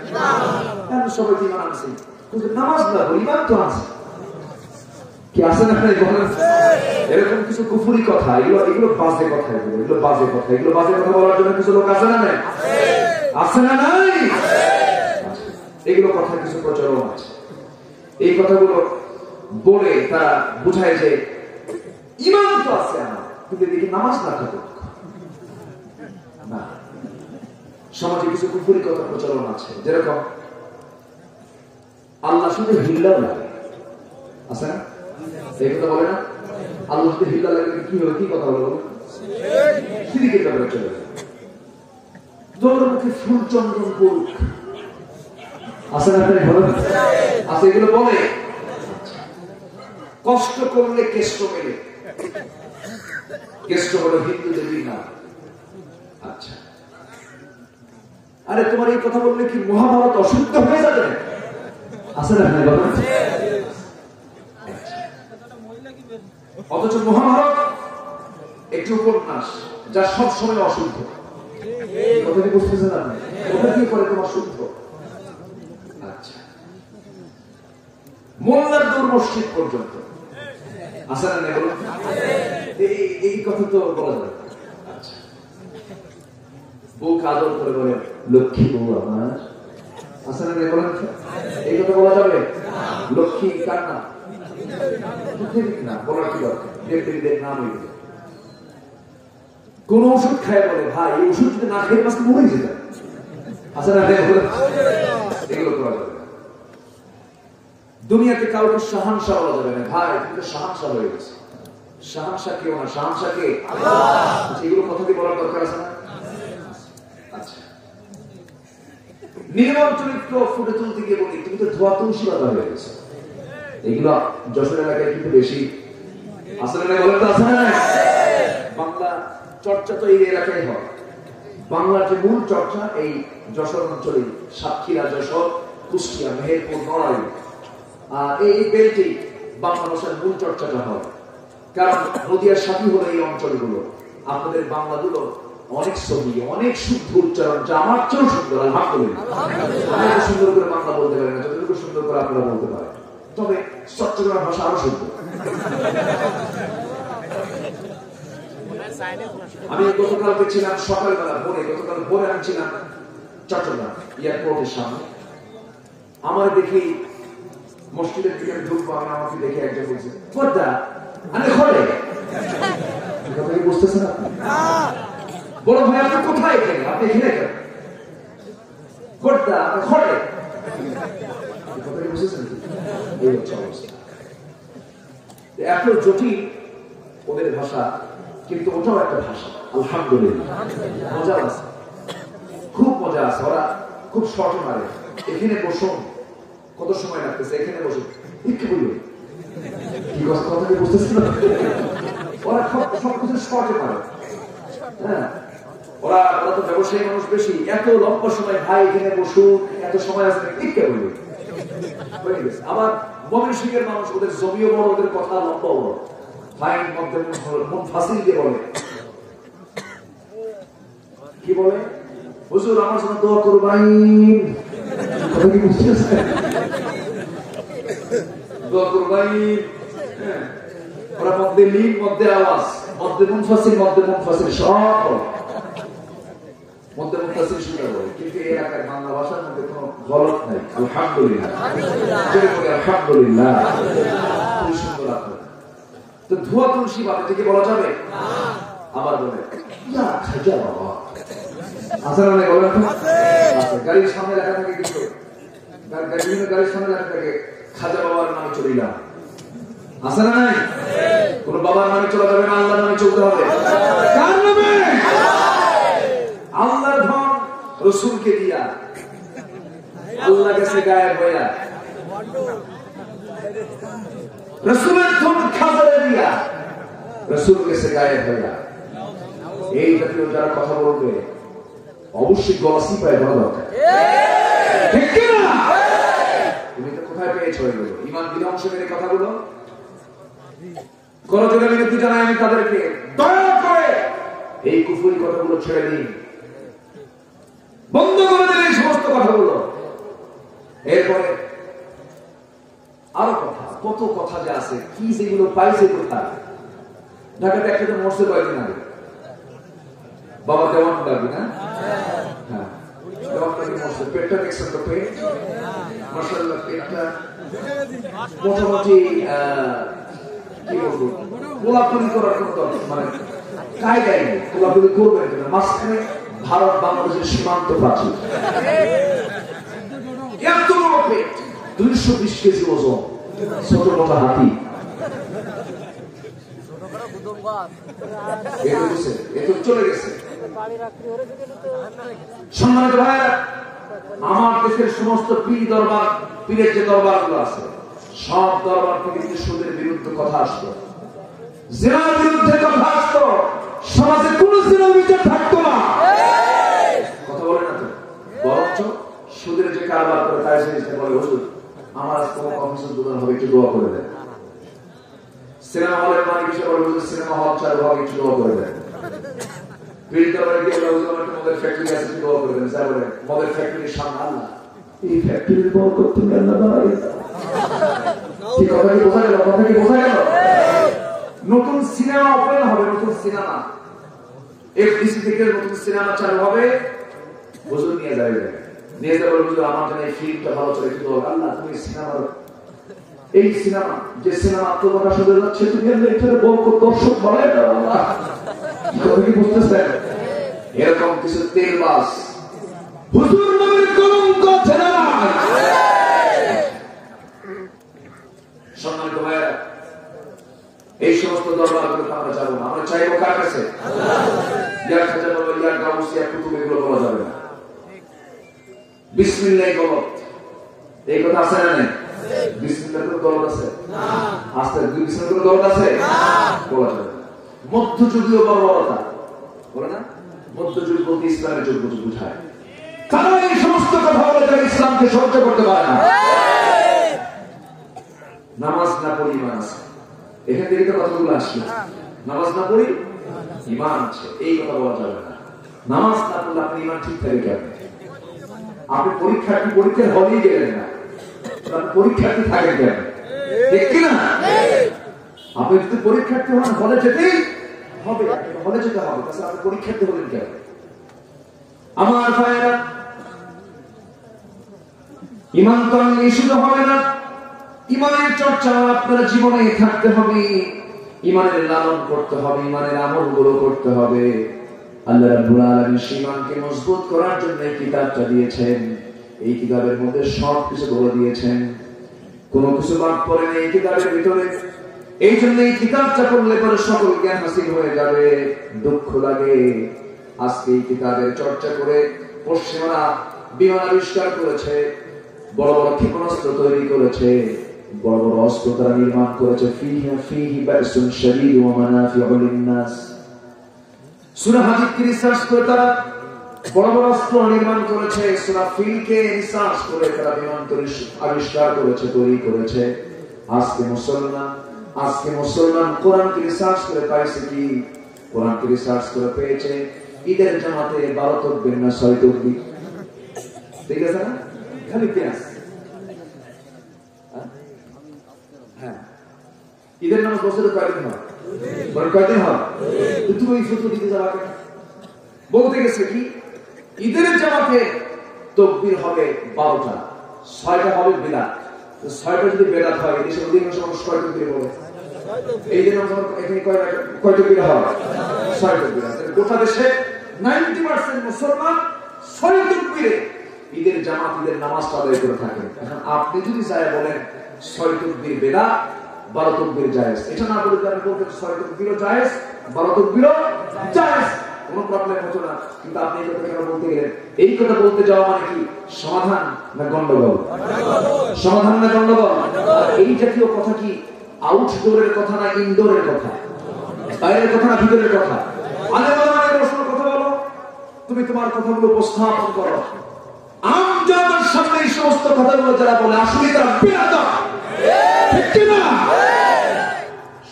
ইমান সবাই ইমান আছে কিন্তু নামাজ না ইমান তো আছে কি আছে না বলেন এরকম কিছু কুফরি কথা এগুলো বাজে কথা এগুলো বাজে কথা বলার জন্য কিছু লোক আছে না নাই আছে না নাই এগুলো কথা কিছু প্রচলন আছে এই কথাগুলো বলে তারা বুঝায় যে ইমান তো আছে আমার কিন্তু দেখি নামাজ না থাকুক না সমাজে কিছু কুফরি কথা প্রচলন আছে যেরকম আল্লাহ শুধু হিল্লাও লাগে আছে না এই কথা বলে না আল্লাহ শুধু হিল্লা লাগে কি হবে কি কথা বলে শিরকের ব্যাপারে চলে যায় তোর মুখে ফুল চন্দন করুক আছে না বলেন আছে এগুলো বলে কষ্ট করলে কেষ্ট মেলে কেষ্ট হলো হিন্দু দেবী না আচ্ছা আরে তোমার এই কথা বললে কি মহাভারত অশুদ্ধ হয়ে যাবে আছে না বলেন অথচ মহাভারত একটি উপন্যাস যা সবসময় অশুদ্ধ কথা কি বুঝতেছেন আপনি ওটা কি করে তোমার শুদ্ধ আচ্ছা মোল্লার দূর মসজিদ পর্যন্ত আছে না বলুন এই কথা তো বলা যাবে আচ্ছা বউ আদর করে বলে লক্ষ্মী বউ আমার আছে না বলেন এই কথা বলা যাবে লক্ষ্মী কার না না বলার কি দরকার দেখ নাম হইবে কোন ওষুধ খায় বলে ভাই এই ওষুধ যদি না খেয়ে মাসকে মরে যেতে আছে না এগুলো করা যাবে দুনিয়াতে কাউকে শাহানশাহ বলা যাবে না ভাই কিন্তু শাহানশাহ হয়ে গেছে শাহানশাহ কেউ না শাহানশাহ কে আল্লাহ এগুলো কথা কি বলার দরকার আছে না আচ্ছা নির্মল চরিত্র ফুটে তুলতে গিয়ে বলি তুমি তো ধোয়া তুলসী বাধা হয়ে গেছে এগুলো যশোর এলাকায় কিন্তু বেশি আসলে না বলেন তো আছে না বাংলা চর্চা তো এই এলাকায় হয় বাংলার যে মূল চর্চা এই যশোর অঞ্চলে সাতক্ষীরা যশোর কুষ্টিয়া মেহেরপুর নড়াইল এই বেলটি বাংলা ভাষার মূল চর্চাটা হয় কারণ নদীয়ার সাথী হলো এই অঞ্চলগুলো আপনাদের বাংলাগুলো অনেক ছবি অনেক শুদ্ধ উচ্চারণ যা আমার চেয়েও সুন্দর আলহামদুলিল্লাহ সুন্দর করে বাংলা বলতে পারে না যতটুকু সুন্দর করে আপনারা বলতে পারেন তবে চট্টগ্রাম ভাষা আরো শুদ্ধ আমি গতকালকে ছিলাম সকালবেলা গতকাল ভোরে আমি ছিলাম চট্টগ্রাম এয়ারপোর্টের সামনে আমার দেখি মসজিদের দিকে ঢুকবো আমি আমাকে দেখে একজন বলছে পর্দা আমি ঘরে কথা কি বুঝতেছেন আপনি বড় ভাই আপনি কোথায় এখানে আপনি এখানে কেন পর্দা আপনি ঘরে কথা কি বুঝতেছেন এই হচ্ছে অবস্থা এত জটিল ওদের ভাষা কিন্তু ওটাও একটা ভাষা আলহামদুলিল্লাহ মজা আছে খুব মজা আছে ওরা খুব শর্টে মারে এখানে বসুন কত সময় লাগতেছে এখানে বসুন কি বলবে কি কথা কি বুঝতেছেন ওরা সবকিছু শর্টে মারে হ্যাঁ ওরা তো ব্যবসায়ী মানুষ বেশি এত লম্বা সময় ভাই এখানে বসুন এত সময় আছে ঠিক কে বলবে আবার ময়মনসিংহের মানুষ ওদের জমিও বড় ওদের কথা লম্বা বড় ফাইন মধ্যে মন ফাসিল দিয়ে বলে কি বলে হুজুর আমার জন্য দোয়া করবেন কথা কি বুঝতেছেন দোয়া করবেন ওরা মধ্যে লিঙ্ক মধ্যে আওয়াজ মধ্যে মন ফাসিল সব মধ্যে মন ফাসিল শুনে বলে কিন্তু এই এলাকার বাংলা ভাষার মধ্যে কোনো গলত নাই আলহামদুলিল্লাহ আলহামদুলিল্লাহ খুব সুন্দর আপনার তো ধোয়া তুলসী বাধা থেকে বলা যাবে আবার বলে ইয়া খাজা বাবা আসলে না বলে আছে গাড়ির সামনে লেখা থাকে কিছু গাড়ির সামনে লেখা থাকে খাজা বাবার নামে চলিলাম আছে না নাই কোন বাবার নামে চলা যাবে না আল্লাহর নামে চলতে হবে কার নামে আল্লাহর ধন রাসূলকে দিয়া আল্লাহ কাছে গায়েব হইয়া রাসূলের ধন খাজারে দিয়া রাসূল কাছে গায়েব হইয়া এই জাতীয় যারা কথা বলবে অবশ্যই গলাসি পায় বলা দরকার ঠিক কি না তুমি তো কোথায় পেয়েছো এগুলো ঈমান বিধ্বংস করে কথাগুলো করজোড়ে বিনতি জানাই আমি তাদেরকে দয়া করে এই কুফরি কথাগুলো ছেড়ে দিন বন্ধ করে দিন এই সমস্ত কথাগুলো এরপরে আরো কথা, কত কথা যে আছে, কি যেগুলো পাইছে কোথায়। ঢাকাতে একটা মরছে কয়েকদিন আগে, বাবা দেওয়ান লাগবে না? হ্যাঁ, দেওয়ান লাগবে মরছে। পেটটা দেখছেন তো? পেট মাশাআল্লাহ, পেটটা মোটামুটি কি বলবো, গোলাপুরি করার মতো, মানে কায়দায় নেই, গোলাপুরি করবেন কিনা। মাঝখানে ভারত বাংলাদেশের সীমান্ত প্রাচীর, এত বড় পেট, 220 কেজি ওজন, ছোট মোটা হাতি। চলে গেছে। সম্মানিত ভাইরা, আমার দেশের সমস্ত পীর দরবার, পীরের যে দরবার গুলো আছে, সব দরবার থেকে সুদের বিরুদ্ধে কথা আসতো, জিনার বিরুদ্ধে কথা আসতো, সমাজে কোন জিনার বিচার থাকতো না। কথা বলে না তো? বরঞ্চ সুদের যে কারবার করে তাই সে বলে, হুজুর আমার আজকে অফিসের দোকান হবে, একটু দোয়া করে দেন। সিনেমা হলের মালিক হিসেবে বলে, হুজুর সিনেমা হল চালু হবে, একটু দোয়া করে দেন। পীর দরবারে গিয়ে বলে, হুজুর একটা মদের ফ্যাক্টরি আছে, একটু দোয়া করে দেন। যা বলে, মদের ফ্যাক্টরির সামনে আল্লাহ, এই ফ্যাক্টরির বরকত তুমি আল্লাহ বাড়াই দাও। কি কথা কি বোঝা গেল? কথা কি বোঝা গেল? নতুন সিনেমা ওপেন হবে, নতুন সিনেমা এফডিসি থেকে নতুন সিনেমা চালু হবে, হুজুর নিয়ে যাবে, নিয়ে যাবে, হুজুর আমার জন্য এই ফিল্মটা ভালো চলে, একটু দোয়া। আল্লাহ তুমি সিনেমার, এই সিনেমা যে সিনেমা আত্মপ্রকাশ হতে যাচ্ছে, তুমি এটার বরকত দর্শক বাড়াই দাও আল্লাহ। কথা কি বুঝতেছেন? এরকম কিছু তেলবাস হুজুর নবীর কলঙ্ক ছেড়ে না। সম্মানিত ভাইরা, এই সমস্ত দরবারগুলোতে আমরা যাবো না। আমরা চাইবো কার কাছে? ইয়া খাজা বাবা, ইয়া গাউস, ইয়া কুতুব, এগুলো বলা যাবে না। বিসমিল্লাহ গলত, এই কথা আছে না? নেই? বিসমিল্লাহ করে গলত আছে না? আস্তে বিসমিল্লাহ করে গলত আছে না? বলা যাবে না। মধ্যযুগীয় বর্বরতা বলে না, মধ্যযুগ বলতে ইসলামের যুগ বুঝায়। তারা এই সমস্ত কথা বলে যারা ইসলামকে সহ্য করতে পারে না। নামাজ না পড়ি ইমান আছে, এখান থেকে তো কথাগুলো আসছে। নামাজ না পড়ি ইমান আছে, এই কথা বলা যাবে না। নামাজ না পড়লে আপনি ইমান ঠিক থাকে কেন? আপনি পরীক্ষার্থী, পরীক্ষার হলেই গেলেন না, পরীক্ষার্থী থাকেন কেন? ঠিক কিনা? আপনি যদি পরীক্ষার্থী হন, হলে যেতেই হবে, হলে যেতে হবে, তাছাড়া আপনি পরীক্ষার্থী হলেন কেন? আমার ভাইয়েরা, ইমান তো শুধু হবে না, ইমানের চর্চা আপনার জীবনে থাকতে হবে, ইমানের লালন করতে হবে, ইমানের আমলগুলো করতে হবে। আল্লাহ রাব্বুল আলামিন ঈমানকে মজবুত করার জন্য এই কিতাবটা দিয়েছেন। এই কিতাবের মধ্যে সব কিছু বলে দিয়েছেন, কোনো কিছু বাদ পড়ে নেই এই কিতাবের ভিতরে। এই জন্য এই কিতাবটা পড়লে পরে সকল জ্ঞান হাসিল হয়ে যাবে। দুঃখ লাগে আজকে এই কিতাবের চর্চা করে পশ্চিমারা বিমান আবিষ্কার করেছে, বড় বড় ক্ষেপণাস্ত্র তৈরি করেছে, বড় বড় অস্ত্র তারা নির্মাণ করেছে। ফিহি বাসুন শাদীদ ওয়া মানাফিউ লিন-নাস। সূরা হাদীদকে রিসার্চ করে তারা বড় বড় অস্ত্র নির্মাণ করেছে। সূরা ফিলকে রিসার্চ করে তারা বিমান আবিষ্কার করেছে, তৈরি করেছে। আজকে মুসলমান কোরআনকে রিসার্চ করে পাইছে কি? কোরআনকে রিসার্চ করে পেয়েছে ঈদের জামাতে 12 তাকবীর না 6 তাকবীর। ঠিক আছে না? খালি পেঁয়াজ। হ্যাঁ, ঈদের নামাজ বছরে কয়দিন হয়? কয়দিন হয়? তুমি ওই ফতোয়া দিতে যাওয়া কেন? বলতে গেছে কি ঈদের জামাতে তাকবীর হবে 12টা, 6টা হবে বিদআত। 6টা যদি বিদআত হয়, দেশের অধিকাংশ মানুষ কয় তাকবীর বলে? এই যে এখানে কয় তাকবীর হয়? 6 তাকবীর। গোটা দেশে 90% মুসলমান 6 তাকবীরে ঈদের জামাত, ঈদের নামাজটা আদায় করে থাকেন। এখন আপনি যদি চাই বলেন 6 তাকবীর বিদআত, 12 তাকবীর জায়েজ, এটা না বলে আপনি বলবেন 6 তাকবীরও জায়েজ, 12 তাকবীরও জায়েজ, কোনো প্রবলেম হতো না। কিন্তু আপনি এই কথা কেন বলতে গেলেন? এই কথা বলতে যাওয়া মানে কি সমাধান না গন্ডগোল? সমাধান না গন্ডগোল? এই জাতীয় কথা কি আউটডোরের কথা না ইনডোরের কথা? বাইরের কথা না ভিতরের কথা? আলে বালামানের প্রশ্ন কথা বলো, তুমি তোমার কথাগুলো উপস্থাপন করো। আমজনতার সামনে এই সমস্ত কথাগুলো যারা বলে আসলে তারা বেয়াদব, ঠিক কি না?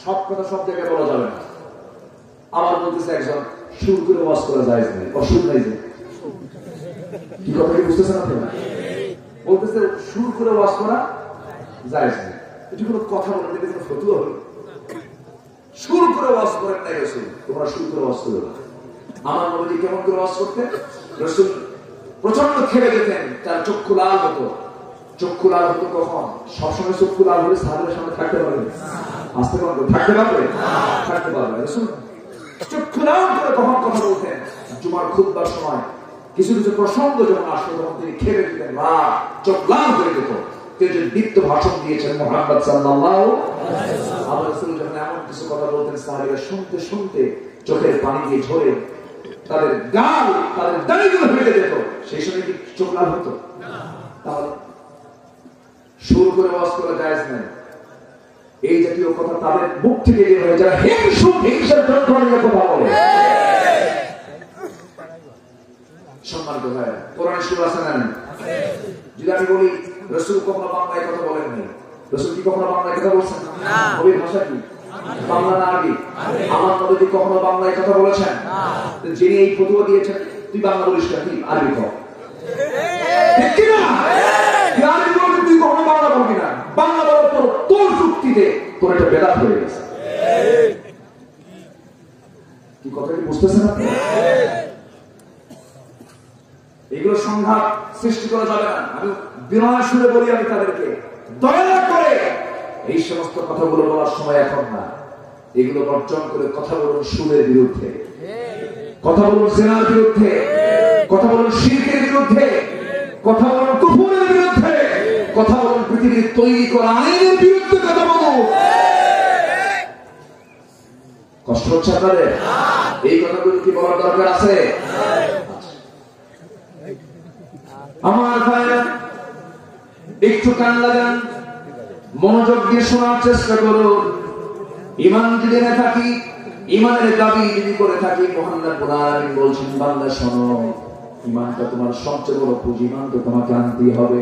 সব কথা সব জায়গায় বলা যাবে না। আবার বলতেছে একজন সুর করে ওয়াজ করা যায় না, অসুখ নাই যে। কি কথা কি বুঝতেছেন আপনারা? বলতেছে বলতেছে সুর করে ওয়াজ করা জায়েজ নেই। এটা কোনো কথা বলে দিলে কোনো ফতুয়া হলো? সুর করে ওয়াজ করেন নাই রাসূল, তোমরা সুর করে ওয়াজ করো না। আমার নবী কেমন করে ওয়াজ করতেন? রাসূল প্রচন্ড খেলে যেতেন, তার চক্ষু লাল হতো। চক্ষু লাল হতো কখন? সবসময় চক্ষু লাল হলে সাহাবীদের সামনে থাকতে পারবে? আসতে পারবে? থাকতে পারবে? থাকতে পারবে। রাসূল চক্ষু লাল করে কখন কথা বলতেন? জুমার খুতবার সময় কিছু কিছু প্রসঙ্গ যখন আসতো তখন তিনি খেলে যেতেন, রাগ চোখ লাল হয়ে যেত। কেউ যে দীপ্ত ভাষণ দিয়েছেন মুহাম্মদ সাল্লাল্লাহু আলাইহি ওয়াসাল্লাম, আবার রাসূল যখন এমন কিছু কথা বলতেন সাহাবীরা শুনতে শুনতে চোখের পানি দিয়ে ঝরে তাদের গাল, তাদের দাড়িগুলো ফেটে যেত। সেই সময় কি চোখ লাল হতো? তাহলে সুর করে ওয়াজ করা জায়েজ নাই। এই জাতীয় কথা তাদের মুখ থেকে বের হয়ে যায়, হিংসার যন্ত্রণা কথা বলে। সম্মানিত ভাই, কোরআন সুর আছে না? যদি আমি বলি রাসূল কখনো বাংলায় কথা বলেননি, রাসূল কি কখনো বাংলায় কথা বলছেন? না। নবীর ভাষা কি? বাংলা না আরবি? আমার নবী কি কখনো বাংলায় কথা বলেছেন? না। যিনি এই ফতোয়া দিয়েছেন, তুই বাংলা বলিস না, তুই আরবি কর। ঠিক কি না? তুই আরবি বলবি, তুই কখনো বাংলা বলবি না। বাংলা বলো তোর যুক্তিতে তোর এটা বেদাত হয়ে গেছে। কি কথা কি বুঝতেছেন আপনি? এগুলো সংঘাত সৃষ্টি করা যাবে না। আমি বিনয় সুরে বলি, আমি তাদেরকে দয়া করে এই সমস্ত কথাগুলো বলার সময় এখন না। এগুলো বর্জন করে কথা বলুন সুরের বিরুদ্ধে, কথা বলুন জিনার বিরুদ্ধে, কথা বলুন শিরকের বিরুদ্ধে, কথা বলুন কুফরের বিরুদ্ধে, কথা বলুন পৃথিবীর তৈরি করা আইনের বিরুদ্ধে কথা বলুন। কষ্ট হচ্ছে আপনাদের? এই কথাগুলো কি বলার দরকার আছে? আমার ভাইরা একটু কান লাগান, মনোযোগ দিয়ে শোনার চেষ্টা করুন। ঈমান যদি না থাকি, ঈমানের দাবি যদি করে থাকি, মহান রব্বুল আলামিন বলছেন, বান্দা শোনো, ঈমানটা তোমার সবচেয়ে বড় পুঁজি, ঈমান তো তোমাকে আনতেই হবে।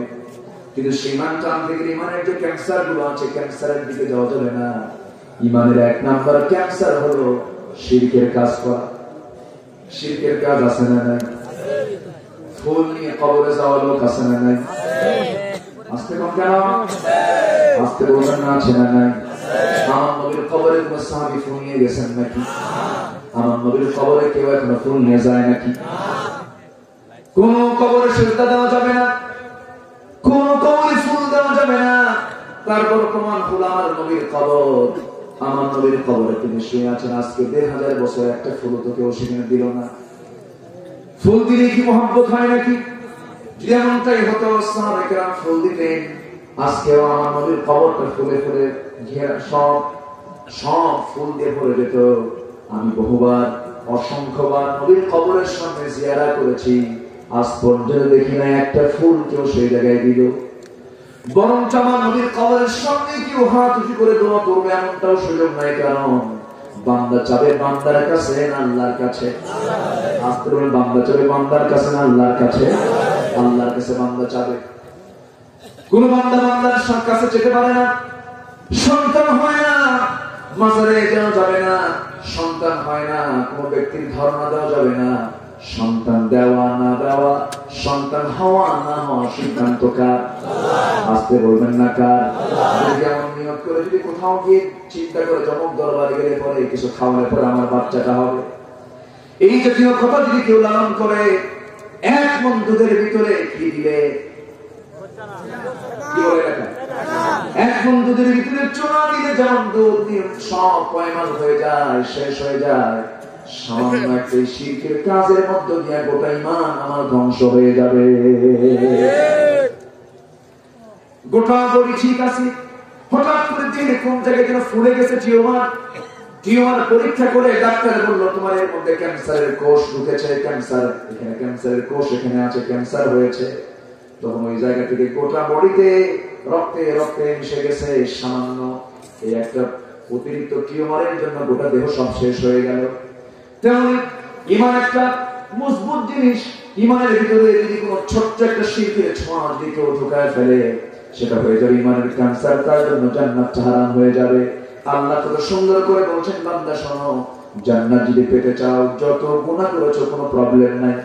কিন্তু সেই ঈমানটা আনতে গেলে ঈমানের যে ক্যান্সার গুলো আছে, ক্যান্সারের দিকে যাওয়া যাবে না। ঈমানের এক নাম্বার ক্যান্সার হলো শিরকের কাজ করা। শিরকের কাজ আছে না নাই? ফুল নিয়ে কবরে যাওয়া লোক আছে না নাই? আজকে কম কেন? আজকে বলবেন না আছে না নাই? আমার নবীর কবরে কোন সাহাবী ফুল নিয়ে গেছেন নাকি? আমার নবীর কবরে কেউ এখনো ফুল নিয়ে যায় নাকি? কোন কবরে সিজদা দেওয়া যাবে না, কোন কবরে ফুল দেওয়া যাবে না। তারপর প্রমাণ ফুল আমার নবীর কবর। আমার নবীর কবরে তিনি শুয়ে আছেন, আজকে ১৫০০ বছর একটা ফুল তো কেউ সেখানে দিল না। ফুল দিলে কি মহব্বত হয় নাকি? যেমনটাই হতো, সাহাবায়ে কেরাম ফুল দিতেন। আজকেও আমার নবীর কবরটা ফুলে ফুলে ঘেরা, সব ফুল দিয়ে ভরে যেত। আমি বহুবার, অসংখ্যবার নবীর কবরের সামনে জিয়ারা করেছি, আজ পর্যন্ত দেখি না একটা ফুল কেউ সেই জায়গায় দিল। বরং আমার নবীর কবরের সামনে কেউ হাত উঁচু করে দোয়া করবে এমনটাও সুযোগ নাই। কারণ বান্দা চাবে বান্দার কাছে না আল্লাহর কাছে? আস্তে বলে, বান্দা চাবে বান্দার কাছে না আল্লাহর কাছে? আল্লাহর কাছে বান্দা চাবে। কোন বান্দা বান্দার কাছে যেতে পারে না, সন্তান হয় না, মাজারে যাওয়া যাবে না, সন্তান হয় না, কোন ব্যক্তির ধারণা দেওয়া যাবে না। সন্তান দেওয়া না দেওয়া, সন্তান হওয়া না হওয়া সিদ্ধান্ত কার? আসতে বলবেন না কার? যেমন নিয়ত করে যদি কোথাও গিয়ে চিন্তা করে জমক দরবারে গেলে পরে কিছু খাওয়ানোর পরে আমার বাচ্চাটা হবে, এই জাতীয় কথা যদি কেউ লালন করে, এক মন দুধের ভিতরে কি দিলে? কি বলে লেখা? এক মন দুধের ভিতরে চোনা দিলে যেমন দুধ দিয়ে সব পয়মাল হয়ে যায়, শেষ হয়ে যায়, সামান্য একটা শিরকের কাজের মধ্য দিয়ে গোটা ঈমান আমার ধ্বংস হয়ে যাবে। গোটা বডি ঠিক আছে, হঠাৎ করে দেখে কোন জায়গায় যেন ফুলে গেছে টিউমার পরীক্ষা করে ডাক্তার বললো তোমার এর মধ্যে ক্যান্সারের কোষ ঢুকেছে, ক্যান্সার এখানে, ক্যান্সারের কোষ এখানে আছে, ক্যান্সার হয়েছে। তখন ওই জায়গা থেকে গোটা বডিতে রক্তে রক্তে মিশে গেছে সামান্য এই একটা অতিরিক্ত টিউমারের জন্য গোটা দেহ সব শেষ হয়ে গেল। তেমনি ঈমান একটা মজবুত জিনিস, ঈমানের ভিতরে যদি কোনো ছোট্ট একটা শিরকের ছোঁয়া যদি কেউ ঢুকায় ফেলে, সেটা হয়ে যাবে ঈমানের ক্যান্সার, তার জন্য জান্নাত হারাম হয়ে যাবে। আল্লাহ কত সুন্দর করে বলছেন, বান্দা শোনো, জান্নাত যদি পেতে চাও, যত গুনাহ করেছো কোনো প্রবলেম নাই,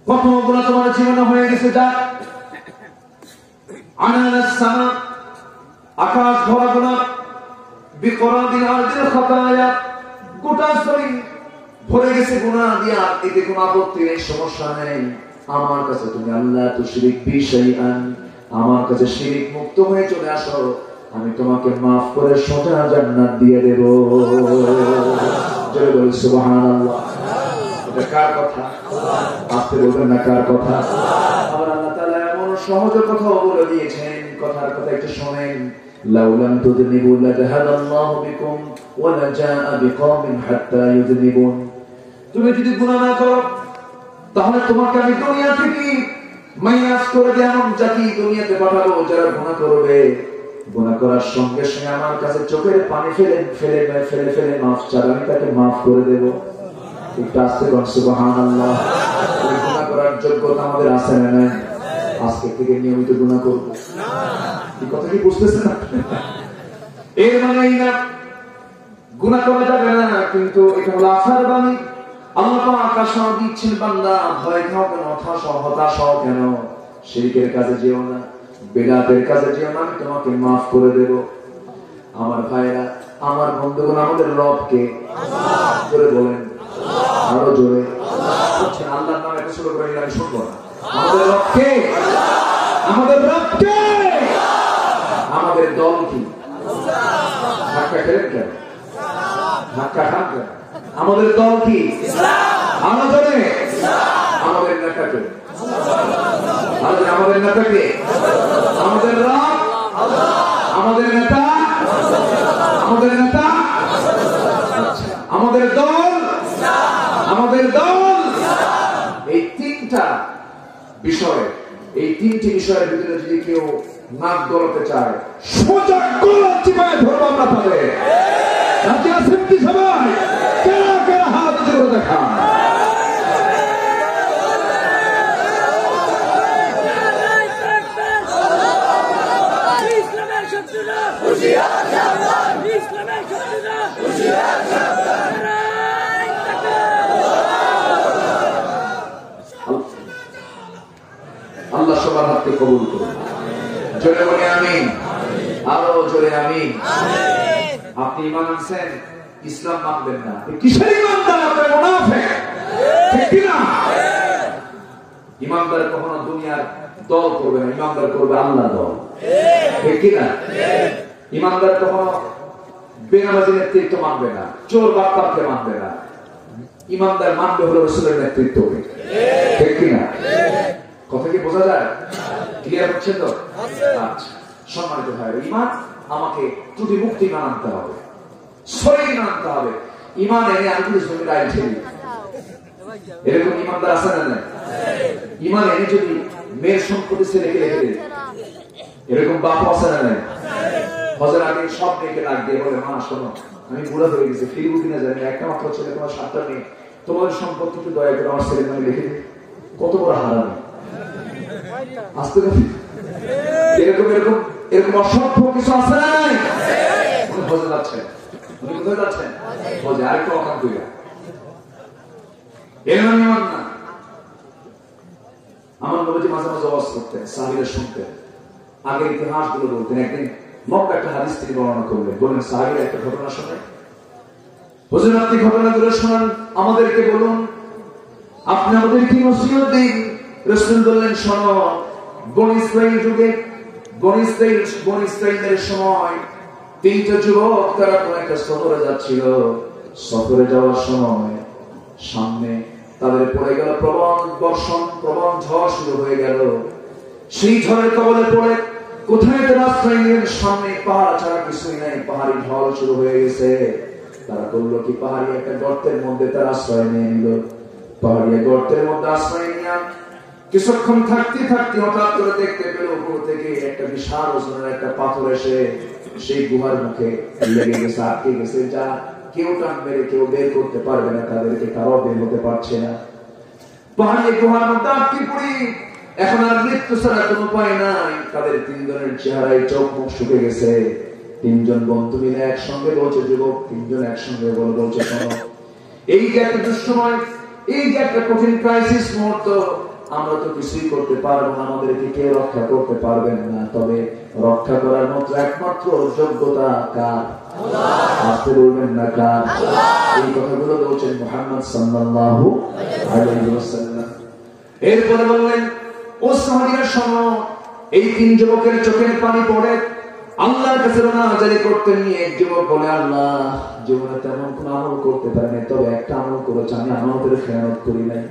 কত গুনাহ তোমার জীবনে হয়ে গেছে, যা আনানাস সামা, আকাশ ভরা গুনাহ, বিকরাদিল আরদিল খাতায়া, গোটা জমিন ভরে গেছে গুনাহ দিয়া। এতে কোনো আপত্তি নেই, সমস্যা নেই। আমার কাছে তুমি আল্লাহ তুশরিক বি শাইআন, আমার কাছে শিরক মুক্ত হয়ে চলে আসো, আমি তোমাকে মাফ করে সোজা জান্নাত দিয়ে দেব। জোরে বলি সুবহানাল্লাহ। এটা কার কথা? আস্তে বলবেন না, কার কথা? আবার আল্লাহ তাআলা এমন সহজ কথা বলে দিয়েছেন, কথার কথা একটু শুনেন। লাউলাম তুযনিবু লাযাহাবাল্লাহু বিকুম ওয়া লাজাআ বিকওমিন হাত্তা ইউযনিবুন। তুমি যদি গুনাহ না করো তাহলে তোমাকে আমি দুনিয়া থেকে মাইনাস করে দিয়ে এমন জাতি দুনিয়াতে পাঠাবো যারা গুনাহ করবে, গুনাহ করার সঙ্গে সঙ্গে আমার কাছে চোখের পানি ফেলে ফেলে ফেলে ফেলে মাফ চান, আমি তাকে মাফ করে দেব। একটু আস্তে বল সুবহানাল্লাহ। গুনাহ করার যোগ্যতা আমাদের আছে না? নাই। আজকে থেকে নিয়মিত গুনাহ করব না। এই কথা কি বুঝতেছেন না? এর মানে এই না গুনাহ করা যাবে না, কিন্তু এটা হলো আসার বাণী। আল্লাহ পাক আশীর্বাদ দিচ্ছেন, বান্দা ভয় খাও কেন, হতাশ হও কেন, শিরকের কাজে যেও না, বিদআতের কাজে যেও না, আমি তোমাকে মাফ করে দেব। আমার ভাইরা, আমার বন্ধুগণ, আমাদের রবকে আল্লাহ জোরে বলেন, আরো জোরে আল্লাহ। আল্লাহর নামে একটা ছোট করে আমি শুনবো না। আমাদের রবকে আল্লাহ, আমাদের রবকে আল্লাহ। আমাদের দল কি? ধাক্কা খেলেন কেন? ধাক্কা খান কেন? আমাদের দল কি? ইসলাম। আমাদের আমাদের নেতাকে, আমাদের নেতাকে, আমাদের রব আল্লাহ, আমাদের নেতা, আমাদের নেতা, আমাদের দল, আমাদের দল। এই তিনটা বিষয়, এই তিনটি বিষয়ের ভিতরে যদি কেউ নাক গলাতে চায়, সোজা গলা চিপায় ধরবো আমরা তাদের। রাজি আছেন কি সবাই? কেরা কেরা হাত জোরে দেখান। আল্লাহ সবার হাতকে কবুল করুন। জোরে বলে আমিন, আরো জোরে আমিন। আপনি ঈমান আনছেন, ইসলাম মানবেন না, কিসের ঈমানদার? আপনি মুনাফিক, ঠিক কি না? ঈমানদার কখনো দুনিয়ার দল করবে না, ঈমানদার করবে আল্লাহর দল, ঠিক কি না? ঈমানদার কখনো বেনামাজি নেতৃত্ব মানবে না, চোর বাটপারকে মানবে না। ঈমানদার মানবে হলো রাসূলের নেতৃত্বকে, ঠিক কি না? কথা কি বোঝা যায়? ক্লিয়ার হচ্ছে তো? আচ্ছা, সম্মানিত ভাই, ঈমান আমাকে ত্রুটি মুক্তি মানতে হবে, সহি মানতে হবে। ঈমান এনে আমি যদি জমির আইন ছেড়ে, এরকম ঈমানদার আছে না? ঈমান এনে যদি মেয়ের সম্পত্তি ছেলেকে রেখে দেয়, এরকম বাপ আছে না? হজের আগে সব মেয়েকে ডাক দিয়ে বলে, মা শোনো, আমি বুড়া হয়ে গেছি, ফিরবো কিনা জানি, একটা মাত্র ছেলে, তোমার 7টা মেয়ে, তোমাদের সম্পত্তি একটু দয়া করে আমার ছেলের নামে লিখে দিই। কত বড় হারামি! আসতে এরকম এরকম এরকম অসভ্য কিছু আছে না? নাই। হজে যাচ্ছেন, উনি কোথায় যাচ্ছেন? হজে। আরেকটা অকাম কইরা এর নামে ঈমান না। আমার নবীজি মাঝে মাঝে ওয়াজ করতেন, সাহাবীরা শুনতেন, আগের ইতিহাসগুলো বলতেন। একদিন মক্কা একটা হাদিস তিনি বর্ণনা করলেন, বলেন সাহাবীরা একটা ঘটনা শুনে, হুজুর আপনি ঘটনাগুলো শোনান, আমাদেরকে বলুন, আপনি আমাদেরকে নসিহত দিন। রাসূল বললেন, শোনো, বনী ইসরাঈল যুগে, বনী ইসরাঈলের সময় 3টা যুবক তারা কোন একটা সফরে যাচ্ছিল। সফরে যাওয়ার সময় সামনে তাদের পড়ে গেল প্রবল বর্ষণ, প্রবল ঝড় শুরু হয়ে গেল। সেই ঝড়ের কবলে পড়ে কোথায় তারা আশ্রয় নিলেন? সামনে পাহাড় ছাড়া কিছুই নাই, পাহাড়ি ঢল শুরু হয়ে গেছে। তারা করলো কি, পাহাড়ি একটা গর্তের মধ্যে তারা আশ্রয় নিয়ে নিল। পাহাড়ি গর্তের মধ্যে আশ্রয় নিয়ে কিছুক্ষণ থাকতে থাকতে হঠাৎ করে দেখতে পেল উপর থেকে একটা বিশাল ওজনের একটা পাথর এসে সেই গুহার মুখে লেগে গেছে, আটকে গেছে, যা কেউ টান মেরে কেউ বের করতে পারবে না, তাদেরকে তারাও বের হতে পারছে না। পাহাড়ি গুহার মধ্যে আটকে পড়ি, এখন আর মৃত্যু ছাড়া কোনো উপায় নাই। তাদের 3 জনের চেহারায় চোখ মুখ শুকে গেছে। 3 জন বন্ধু মিলে একসঙ্গে বলছে, যুবক 3 জন একসঙ্গে বলছে, শোনো, এই যে একটা দুঃসময়, এই যে একটা কঠিন ক্রাইসিস মুহূর্ত, আমরা তো কিছুই করতে পারবো না, আমাদেরকে কেউ রক্ষা করতে পারবেন না, তবে রক্ষা করার মতো একমাত্র যোগ্যতা কার? আসতে বলবেন না কার? এই কথাগুলো বলছেন মুহাম্মদ সাল্লাল্লাহু আলাইহি ওয়াসাল্লাম। এরপরে বললেন, ও সাহাবীরা শোনো, এই তিন যুবকের চোখের পানি পড়ে আল্লাহর কাছে রোনাজারি করতে নিয়ে এক যুবক বলে, আল্লাহ, জীবনে তেমন কোন আমল করতে পারিনি, তবে একটা আমল করেছি, আমি আমাদের খেয়ানত করি নাই।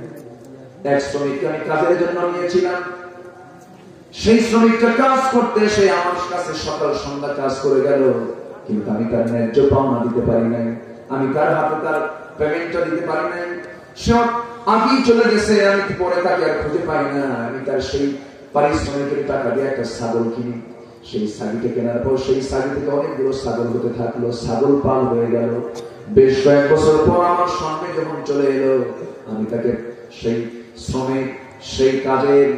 এক শ্রমিককে আমি কাজের জন্য নিয়েছিলাম, সেই শ্রমিকটা কাজ করতে সে আমার কাছে সকাল সন্ধ্যা কাজ করে গেল, কিন্তু আমি তার ন্যায্য পাওনা দিতে পারি নাই, আমি তার হাতে তার পেমেন্টটা দিতে পারি নাই। সব আগেই চলে গেছে, আমি পরে তাকে আর খুঁজে পাই না। আমি তার সেই পারিশ্রমিকের টাকা দিয়ে একটা ছাগল কিনি, সেই ছাগিটা কেনার পর সেই ছাগি থেকে অনেকগুলো ছাগল হতে থাকলো, ছাগল পাল হয়ে গেল। বেশ কয়েক বছর পর আমার সামনে যখন চলে এলো, আমি তাকে সেই শ্রমিক সেই কাজের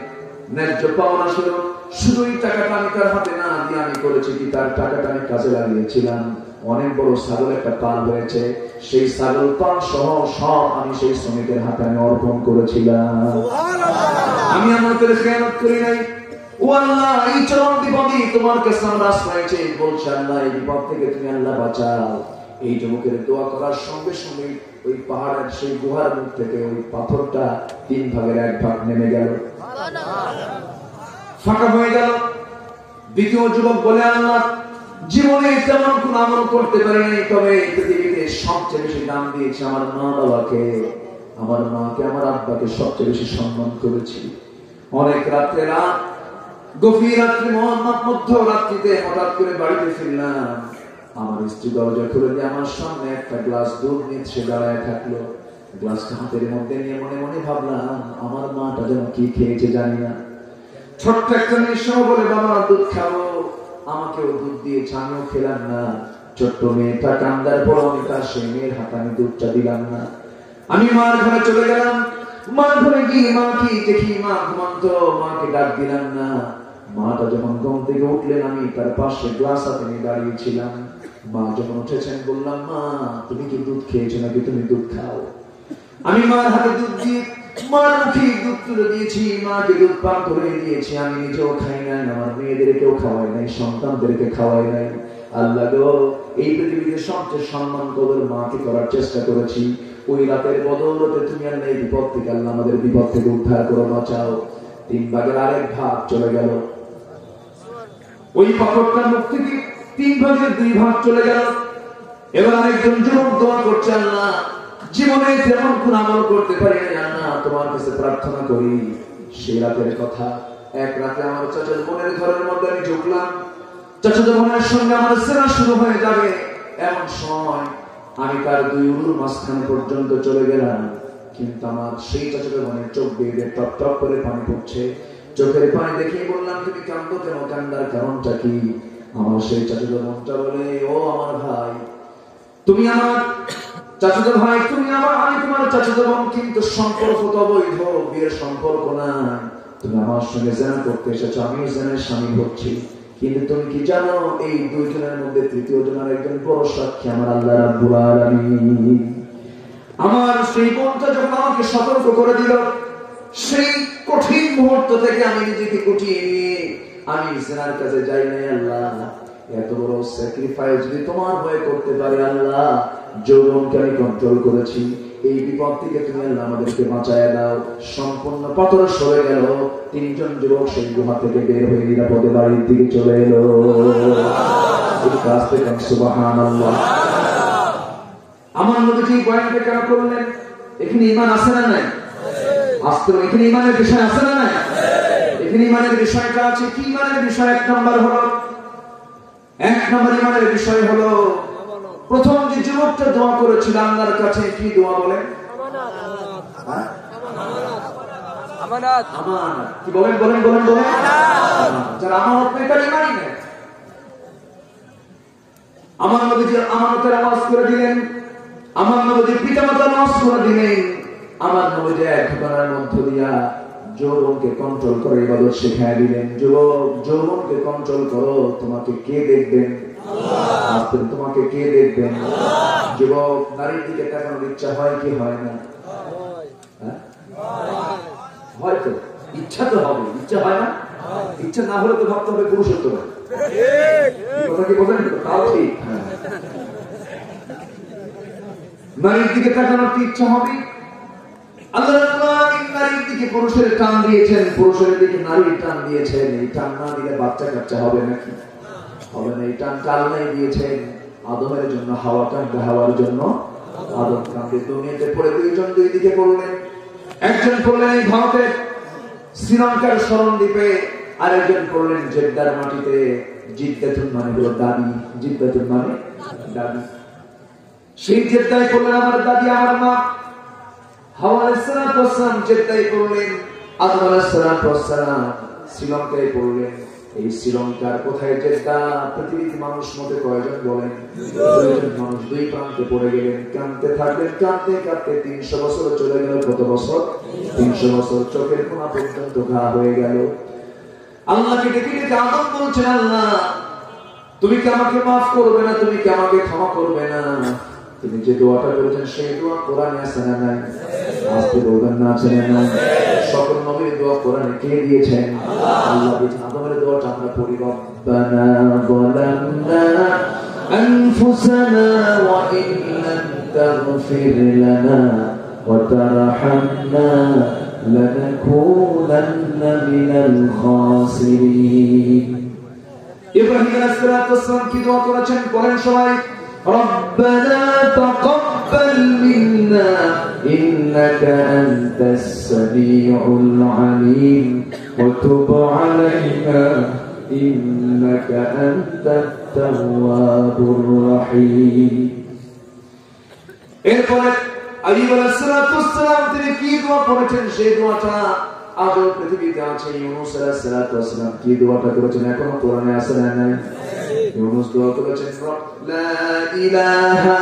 ন্যায্য পাওনা ছিল, শুধু এই টাকাটা আমি তার হাতে না দিয়ে আমি করেছি কি, তার টাকাটা আমি কাজে লাগিয়েছিলাম, অনেক বড় ছাগল একটা পাল হয়েছে, সেই ছাগল পাল সহ সব আমি সেই শ্রমিকের হাতে আমি অর্পণ করেছিলাম। আমি আমাদের খেয়ানত করি নাই। ও আল্লাহ, এই চরম বিপদে তোমার কাছে আমরা আশ্রয় চাই, বলছে আল্লাহ, এই বিপদ থেকে তুমি আল্লাহ বাঁচাও। এই যুবকের দোয়া করার সঙ্গে সঙ্গে ওই পাহাড়ের সেই গুহার মুখ থেকে ওই পাথরটা 3 ভাগের 1 ভাগ নেমে গেল, ফাঁকা হয়ে গেল। দ্বিতীয় যুবক বলে, আল্লাহ, জীবনে তেমন কোন আমল করতে পারি নাই, তবে পৃথিবীতে সবচেয়ে বেশি দাম দিয়েছি আমার মা বাবাকে, আমার মাকে আমার আব্বাকে সবচেয়ে বেশি সম্মান করেছি। অনেক রাত্রে রাত, গভীর রাত্রে, মধ্য রাত্রিতে হঠাৎ করে বাড়িতে ফিরলাম, আমার স্ত্রী দরজা খুলে দিয়ে আমার সামনে একটা গ্লাস দুধ নিয়ে সে দাঁড়ায় থাকলো। গ্লাসটা হাতের মধ্যে নিয়ে মনে মনে ভাবলাম, আমার মাটা যেন কি খেয়েছে জানি না। ছোট্ট একটা মেয়ে সহ বলে, বাবা দুধ খাবো, আমাকেও দুধ দিয়েছে, আমিও খেলাম না। ছোট্ট মেয়েটা কান্দার পর আমি তার সেই মেয়ের হাতে আমি দুধটা দিলাম না। আমি মার ঘরে চলে গেলাম, মার ঘরে গিয়ে মা কি দেখি মা ঘুমান্ত, মাকে ডাক দিলাম না। মাটা যখন ঘুম থেকে উঠলেন, আমি তার পাশে গ্লাস হাতে নিয়ে দাঁড়িয়েছিলাম। মা যখন উঠেছেন বললাম, মা তুমি কি দুধ খেয়েছো নাকি, তুমি দুধ খাও। আমি মার হাতে দুধ দিয়ে মার মুখে দুধ তুলে দিয়েছি, মাকে দুধ পান করে দিয়েছি। আমি নিজেও খাই নাই, আমার মেয়েদেরকেও খাওয়াই নাই, সন্তানদেরকে খাওয়াই নাই। আল্লাহ গো, এই পৃথিবীতে সবচেয়ে সম্মান কদর মাকে করার চেষ্টা করেছি। ওই রাতের বদৌলতে তুমি আল্লাহ এই বিপদ থেকে, আল্লাহ আমাদের বিপদ থেকে উদ্ধার করে বাঁচাও। 3 ভাগের 1 ভাগ চলে গেল, ওই পাথরটার মুখ থেকে 3 ভাগের 2 ভাগ চলে গেল। এবার আরেকজন যুবক দোয়া করছে, আল্লাহ, জীবনে তেমন কোন আমল করতে পারি না, আল্লাহ তোমার কাছে প্রার্থনা করি। সেই রাতের কথা, এক রাতে আমার চাচার বোনের ঘরের মধ্যে আমি ঢুকলাম, চাচার বোনের সঙ্গে আমার সেনা শুরু হয়ে যাবে, এমন সময় আমি তার 2 উরুর মাঝখানে পর্যন্ত চলে গেলাম। কিন্তু আমার সেই চাচার বোনের চোখ বেয়ে টপ টপ করে পানি পড়ছে। চোখের পানি দেখে বললাম, তুমি কান্দো কেন, কান্দার কারণটা কি? আমার সেই চাচার বোনটা বলে, ও আমার ভাই, তুমি আমার চাচাতো ভাই, তুমি আমার, আমি তোমার চাচাতো বোন, কিন্তু সম্পর্ক তো অবৈধ, বিয়ের সম্পর্ক না। তুমি আমার সঙ্গে জেনা করতে এসেছো, আমিও জেনায় শামিল হচ্ছি। কিন্তু তুমি কি জানো, এই 2 জনের মধ্যে 3য় জনের একজন বড় সাক্ষী আমার আল্লাহ রাব্বুল আলামিন। আমার সেই বোনটা যখন আমাকে সতর্ক করে দিল, সেই কঠিন মুহূর্ত থেকে আমি নিজেকে গুটিয়ে নিয়ে আমি জেনার কাছে যাই নাই। আল্লাহ, এত বড় স্যাক্রিফাইস যদি তোমার ভয় করতে পারে, আল্লাহ যৌবনকে আমি কন্ট্রোল করেছি, এই বিপদ থেকে তুমি আল্লাহ আমাদেরকে বাঁচায় দাও। সম্পূর্ণ পাথর সরে গেল। 3 জন যুবক সেই গুহা থেকে বের হয়ে নিরাপদে বাড়ির দিকে চলে এলো। সুবহানাল্লাহ। আমার নবীজি বয়ানটা কেন করলেন? এখানে ঈমান আছে না নাই? আস্তে, এখানে ঈমানের বিষয় আছে না নাই? এখানে ঈমানের বিষয়টা আছে। কি ঈমানের বিষয়? 1 নাম্বার ঈমানের বিষয় হলো, প্রথম যে যুবকটা দোয়া করেছিল আল্লাহর কাছে, কি দোয়া বলে? আমানত। কি বলেন? যারা আমানত নেই তারা ঈমানই নেই। আমার নবীজি আমানতের আওয়াজ করে দিলেন, আমার নবীজির পিতামাতার আওয়াজ করে দিলেন, আমার নবীজি এক ঘটনার মধ্য দিয়া যৌবনকে কন্ট্রোল করে ইবাদত শেখায় দিলেন। যৌবনকে কন্ট্রোল করো, তোমাকে কে দেখবেন? আল্লাহ। তোমাকে কে দেখবেন? যুবক, নারীর দিকে তাকানোর ইচ্ছা হয় কি হয় না? হয়তো ইচ্ছা তো হবে, ইচ্ছা হয় না? ইচ্ছা না হলে তো ভাবতে হবে পুরুষত্ব না। কথা কি বোঝেন? তাও ঠিক। নারীর দিকে তাকানোর কি ইচ্ছা হবে? আল্লাহ রাব্বুল আলামিন নারীর দিকে পুরুষের টান দিয়েছেন, পুরুষের দিকে নারীর টান দিয়েছেন। এই টান না দিলে বাচ্চা কাচ্চা হবে নাকি? হবে না। এই টান আল্লাহ দিয়েছেন আদমের জন্য, হাওয়া কাঁদবে হাওয়ার জন্য, আদম কাঁদবে। দুনিয়াতে পড়ে দুইজন দুই দিকে পড়লেন। একজন পড়লেন এই ভারতের শ্রীলঙ্কার শরণদ্বীপে, আর একজন পড়লেন জেদ্দার মাটিতে। জিদ্দাতুন মানে হলো দাবি, জিদ্দাতুন মানে দাবি। সেই জেদ্দায় পড়লেন আমার দাদি, আমার মা হাওয়া আলাইহিস সালাতু ওয়াস সালাম জেদ্দায় পড়লেন, আদম আলাইহিস সালাতু ওয়াস সালাম শ্রীলঙ্কায় পড়লেন। এই শ্রীলঙ্কার কোথায় জেদ্দা? পৃথিবীতে মানুষ মতে কয়জন বলেন? দুইজন মানুষ দুই প্রান্তে পড়ে গেলেন। কাঁদতে থাকলেন, কাঁদতে কাঁদতে 300 বছর চলে গেল। কত বছর? 300 বছর। চোখের কোনা পর্যন্ত ঘা হয়ে গেল। আল্লাহকে ডেকে ডেকে আদম বলছেন, আল্লাহ তুমি কি আমাকে মাফ করবে না? তুমি কি আমাকে ক্ষমা করবে না? তিনি যে দোয়াটা করেছেন সেই দোয়া কোরআনে আছে না নাই? আজকে বলবেন না আছে না নাই? সকল নবীর দোয়া কোরআনে কে দিয়েছেন? আল্লাহ দিয়েছেন। আদমের দোয়াটা আমরা পড়ি, রব্বানা যালামনা আনফুসানা ওয়া ইন লাম তাগফির লানা ওয়া তারহামনা লানাকুনান্না মিনাল খাসিরিন। ইব্রাহিম আলাইহিস সালাতু ওয়াস সালাম কি দোয়া করেছেন? বলেন সবাই, ربنا تقبل منا إنك أنت السميع العليم وتب علينا إنك أنت التواب الرحيم. এরপরে আইয়ুব আলাইহিস সালাতু ওয়াস সালাম তিনি কি দোয়া করেছেন? সেই দোয়াটা আজও পৃথিবীতে আছে। ইউনূস আলাইহিস সালাতু ওয়াস সালাম কি দোয়াটা করেছেন? এখনো কোরআনে আছে না নাই? ইউনূস দোয়া করেছেন, লা ইলাহা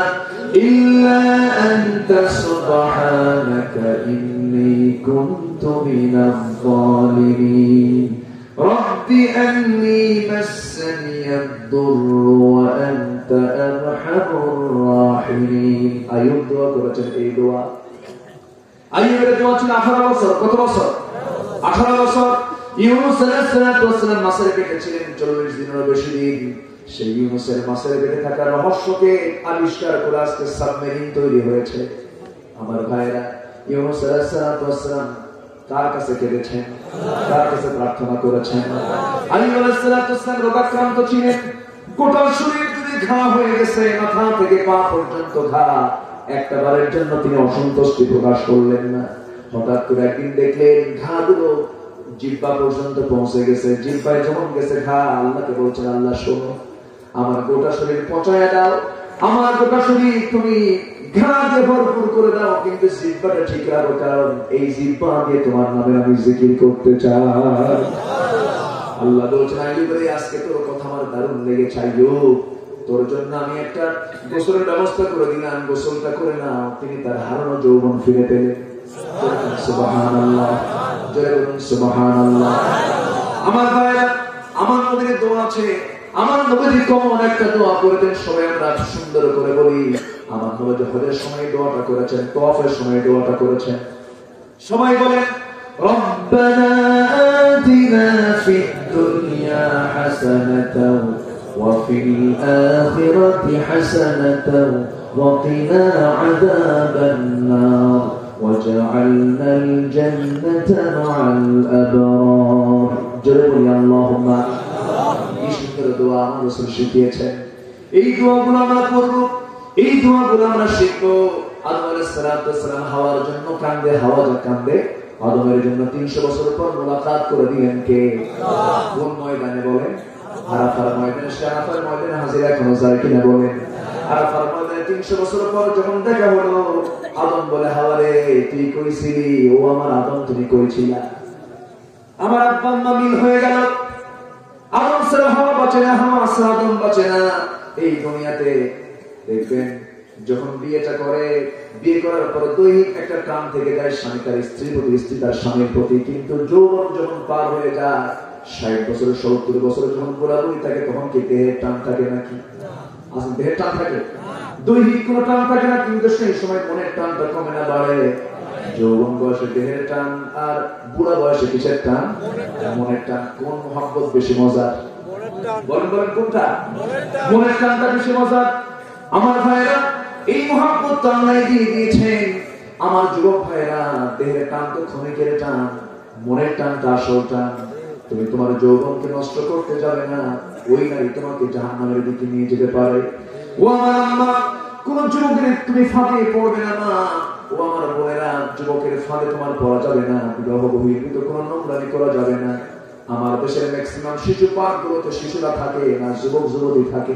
ইল্লা আনতা সুবহানাকা ইন্নী কুনতু মিনাজ জালিমিন রব্বি আন্নী মাসসানিয়াদ-দুররু ওয়া আনতা আরহামুর রাহিমিন। আইয়ুব দোয়া করেছেন এই দোয়া। আইয়ুবের দোয়া ছিল 18 বছর। কত বছর? 18 বছর। ইউনূস আলাইহিস সালাতু ওয়াস সালাম মাছের পেটে ছিলেন 40 দিনেরও বেশি দিন। সেই ইউনূসের মাছের পেটে থাকার রহস্যকে আবিষ্কার করে আজকে সাবমেরিন তৈরি হয়েছে। আমার ভাইরা, ইউনূস আলাইহিস সালাতু ওয়াস সালাম কার কাছে কেঁদেছেন? কার কাছে প্রার্থনা করেছেন? আইয়ুব আলাইহিস সালাতু ওয়াস সালাম রোগাক্রান্ত ছিলেন। গোটা শরীর যদি ঘা হয়ে গেছে, মাথা থেকে পা পর্যন্ত ঘা। একটা বারের জন্য তিনি অসন্তুষ্টি প্রকাশ করলেন না। হঠাৎ করে একদিন দেখলেন ঘাগুলো জিহ্বা পর্যন্ত পৌঁছে গেছে। জিহ্বায় যখন গেছে ঘা, আল্লাহকে বলছেন, আল্লাহ শোনো, আমার গোটা শরীর পচায়া দাও, আমার গোটা শরীর তুমি ঘা দিয়ে ভরপুর করে দাও, কিন্তু জিহ্বাটা ঠিক রাখো, কারণ এই জিহ্বা দিয়ে তোমার নামে আমি জিকির করতে চাই। আল্লাহ বলছেন, আইয়ুব রে, আজকে তোর কথা আমার দারুণ লেগেছে। আইয়ুব, তোর জন্য আমি একটা গোসলের ব্যবস্থা করে দিলাম, গোসলটা করে নাও। তিনি তার হারানো যৌবন ফিরে পেলেন। সুবহানাল্লাহ, জয় বলুন সুবহানাল্লাহ। আমার ভাইরা, আমার নবীর দোয়া আছে। আমার নবী কোন একটা দোয়া করেছেন, সবাই আমরা সুন্দর করে বলি। আমার নবী হজের সময় দোয়াটা করেছেন, তওয়াফের সময় দোয়াটা করেছেন। সবাই বলেন, রব্বানা আতিনা ফিদ দুনিয়া হাসানাতাও ওয়া ফিল আখিরাতি হাসানাতাও ওয়া কিনা আযাবান নার ওয়াজআলনাল জান্নাতা মা'আল আবরার। জোরে বলি আল্লাহুম্মা। এই সুন্দর দোয়া আমার রাসূল শিখিয়েছেন। এই দোয়াগুলো আমরা করব, এই দোয়াগুলো আমরা শিখব। আদম আলাইহিস সালাতু ওয়াস সালাম হাওয়ার জন্য কাঁদে, হাওয়া যা কাঁদে, আদমের জন্য 300 বছর পর মুলাকাত করে দিলেন কে? কোন ময়দানে বলেন? আরাফার ময়দানে। সে আরাফার ময়দানে হাজির এখনো যায় কিনা বলেন? আরাফার ময়দানে 300 বছর পর যখন দেখা হলো, আদম বলে, হাওয়া রে, তুই কইছিলি? ও আমার আদম, তুমি কইছিলা? আমার আব্বা আম্মা মিল হয়ে গেল। আদম ছাড়া হাওয়া বাঁচে না, হাওয়া ছাড়া আদম বাঁচে না। এই দুনিয়াতে দেখবেন যখন বিয়েটা করে, বিয়ে করার পর দৈহিক একটা টান থেকে যায় স্বামী তার স্ত্রীর প্রতি, স্ত্রী তার স্বামীর প্রতি। কিন্তু যৌবন যখন পার হয়ে যায়, 60 বছর 70 বছর যখন বুড়াবুড়ি থাকে, তখন কি দেহের টান থাকে নাকি? আসলে দেহের টান থাকে, দৈহিক কোনো টান থাকে না। কিন্তু সেই সময় মনের টানটা কমে না, বাড়ে? যৌবন বয়সে দেহের টান আর বুড়া বয়সে কিসের টান? মনের টান। কোন মহব্বত বেশি মজার? বলেন বলেন কোনটা? মনের টানটা বেশি মজার। আমার ভাইরা এই মহব্বত তো আল্লাহ দিয়ে দিয়েছেন। আমার যুবক ভাইরা দেহের টান তো ক্ষণিকের টান, মনের টানটা আসল টান। তুমি তোমার যৌবনকে নষ্ট করতে যাবে না, ওই নারী তোমাকে জাহান্নামের দিকে নিয়ে যেতে পারে। ও আমার আম্মা, কোন যুবকের তুমি ফাঁদে পড়বে না মা। ও আমার বোনেরা, যুবকের ফাঁদে তোমার পড়া যাবে না, বিবাহ বহির্ভূত কোনো নোংরামি করা যাবে না। আমার দেশের ম্যাক্সিমাম শিশু পার্কগুলোতে শিশুরা থাকে না যুবক যুবতী থাকে?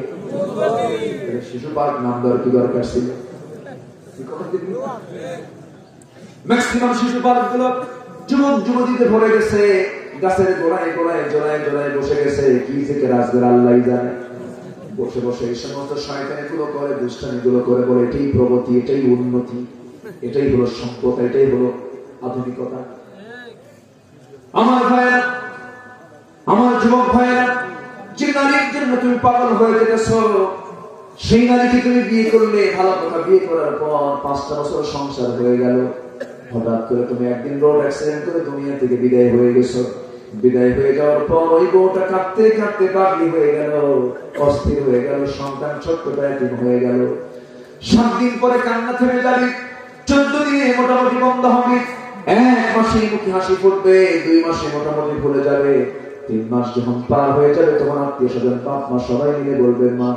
শিশু পার্ক নাম দেওয়ার কি দরকার ছিল? ম্যাক্সিমাম শিশু পার্কগুলো যুবক যুবতীতে ভরে গেছে। গাছের গোড়ায় গোড়ায় জোড়ায় জোড়ায় বসে গেছে। কি থেকে রাজদের আল্লাহ জানে। বসে বসে এই সমস্ত শয়তানি গুলো করে, দুষ্টামি গুলো করে, বলে এটাই প্রগতি, এটাই উন্নতি, এটাই হলো সভ্যতা, এটাই হলো আধুনিকতা। আমার ভাইয়েরা, আমার যুবক ভাইয়েরা, যে নারীর জন্য তুমি পাগল হয়ে যেতেছ, সেই নারীকে তুমি বিয়ে করলে, ভালো কথা, বিয়ে করার পর 5টা বছর সংসার হয়ে গেল, হঠাৎ করে তুমি একদিন রোড অ্যাক্সিডেন্ট করে দুনিয়া থেকে বিদায় হয়ে গেছো। বিদায় হয়ে যাওয়ার পর ওই বউটা কাঁদতে কাঁদতে পাগলি হয়ে গেল, অস্থির হয়ে গেল, সন্তান ছোট্টটা এতিম হয়ে গেল। 7 দিন পরে কান্না থেমে যাবে, 14 দিনে মোটামুটি বন্ধ হবে, 1 মাসে মুখে হাসি ফুটবে, 2 মাসে মোটামুটি ভুলে যাবে, 3 মাস যখন পার হয়ে যাবে তখন আত্মীয় স্বজন বাপ মা সবাই মিলে বলবে, মা